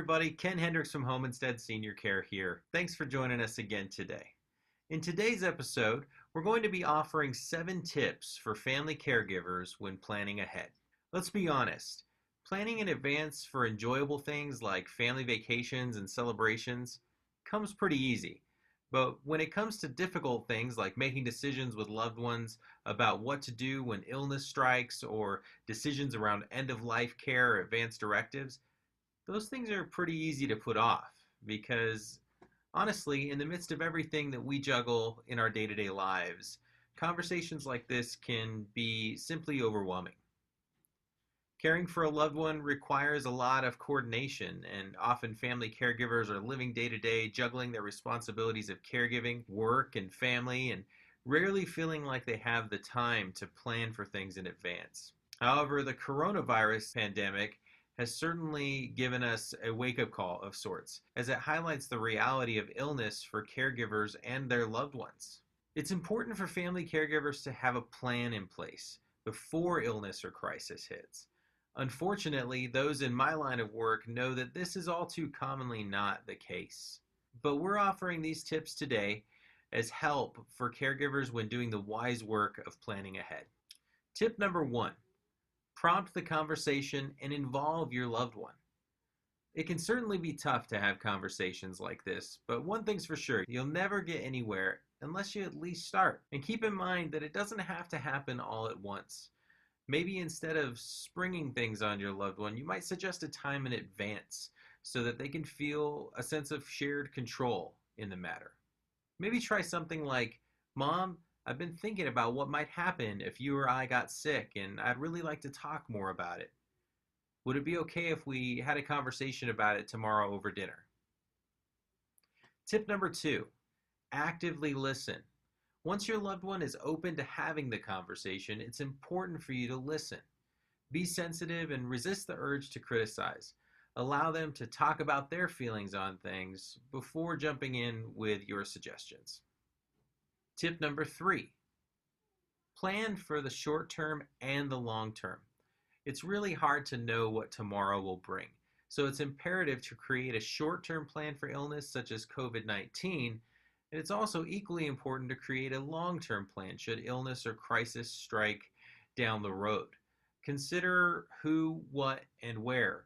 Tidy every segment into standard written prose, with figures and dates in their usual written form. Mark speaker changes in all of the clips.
Speaker 1: everybody, Ken Hendricks from Home Instead Senior Care here. Thanks for joining us again today. In today's episode, we're going to be offering 7 tips for family caregivers when planning ahead. Let's be honest, planning in advance for enjoyable things like family vacations and celebrations comes pretty easy. But when it comes to difficult things like making decisions with loved ones about what to do when illness strikes or decisions around end-of-life care or advanced directives, those things are pretty easy to put off because honestly, in the midst of everything that we juggle in our day-to-day lives, conversations like this can be simply overwhelming. Caring for a loved one requires a lot of coordination, and often family caregivers are living day to day, juggling their responsibilities of caregiving, work, and family, and rarely feeling like they have the time to plan for things in advance. However, the coronavirus pandemic has certainly given us a wake-up call of sorts, as it highlights the reality of illness for caregivers and their loved ones. It's important for family caregivers to have a plan in place before illness or crisis hits. Unfortunately, those in my line of work know that this is all too commonly not the case. But we're offering these tips today as help for caregivers when doing the wise work of planning ahead. Tip number 1. Prompt the conversation and involve your loved one. It can certainly be tough to have conversations like this, but one thing's for sure, you'll never get anywhere unless you at least start. And keep in mind that it doesn't have to happen all at once. Maybe instead of springing things on your loved one, you might suggest a time in advance so that they can feel a sense of shared control in the matter. Maybe try something like, "Mom, I've been thinking about what might happen if you or I got sick, and I'd really like to talk more about it. Would it be okay if we had a conversation about it tomorrow over dinner?" Tip number 2, actively listen. Once your loved one is open to having the conversation, it's important for you to listen. Be sensitive and resist the urge to criticize. Allow them to talk about their feelings on things before jumping in with your suggestions. Tip number 3, plan for the short term and the long term. It's really hard to know what tomorrow will bring, so it's imperative to create a short-term plan for illness such as COVID-19, and it's also equally important to create a long-term plan should illness or crisis strike down the road. Consider who, what, and where.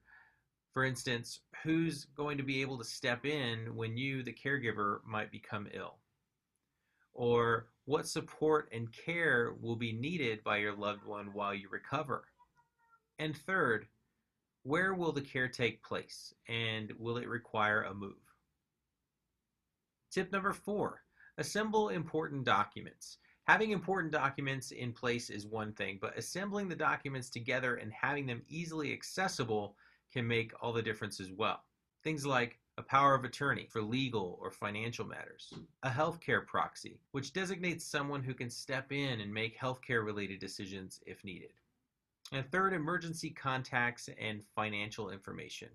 Speaker 1: For instance, who's going to be able to step in when you, the caregiver, might become ill? Or what support and care will be needed by your loved one while you recover? And third, where will the care take place, and will it require a move? Tip number 4, assemble important documents. Having important documents in place is one thing, but assembling the documents together and having them easily accessible can make all the difference as well. Things like a power of attorney for legal or financial matters, a healthcare proxy, which designates someone who can step in and make healthcare related decisions if needed. And third, emergency contacts and financial information.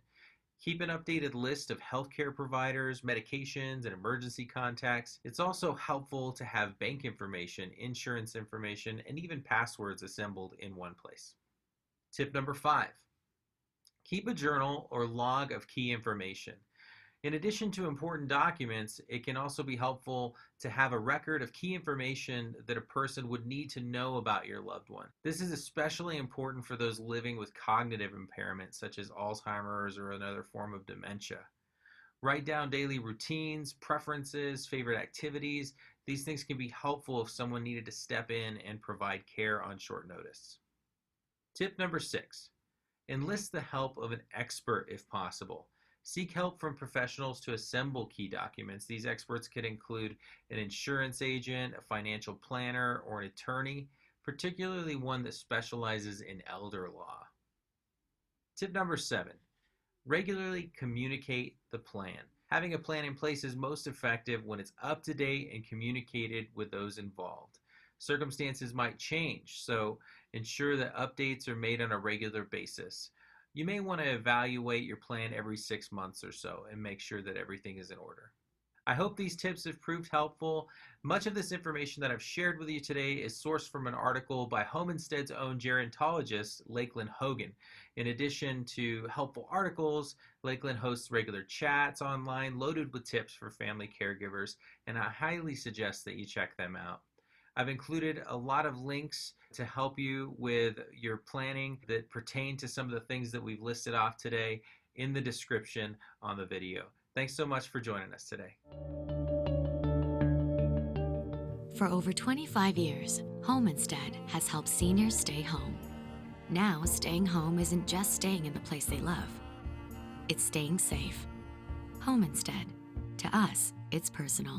Speaker 1: Keep an updated list of healthcare providers, medications, and emergency contacts. It's also helpful to have bank information, insurance information, and even passwords assembled in one place. Tip number 5, keep a journal or log of key information. In addition to important documents, it can also be helpful to have a record of key information that a person would need to know about your loved one. This is especially important for those living with cognitive impairment, such as Alzheimer's or another form of dementia. Write down daily routines, preferences, favorite activities. These things can be helpful if someone needed to step in and provide care on short notice. Tip number 6, enlist the help of an expert if possible. Seek help from professionals to assemble key documents. These experts could include an insurance agent, a financial planner, or an attorney, particularly one that specializes in elder law. Tip number 7, regularly communicate the plan. Having a plan in place is most effective when it's up to date and communicated with those involved. Circumstances might change, so ensure that updates are made on a regular basis. You may want to evaluate your plan every 6 months or so and make sure that everything is in order. I hope these tips have proved helpful. Much of this information that I've shared with you today is sourced from an article by Homestead's own gerontologist, Lakeland Hogan. In addition to helpful articles, Lakeland hosts regular chats online loaded with tips for family caregivers, and I highly suggest that you check them out. I've included a lot of links to help you with your planning that pertain to some of the things that we've listed off today in the description on the video. Thanks so much for joining us today.
Speaker 2: For over 25 years, Home Instead has helped seniors stay home. Now, staying home isn't just staying in the place they love. It's staying safe. Home Instead. To us, it's personal.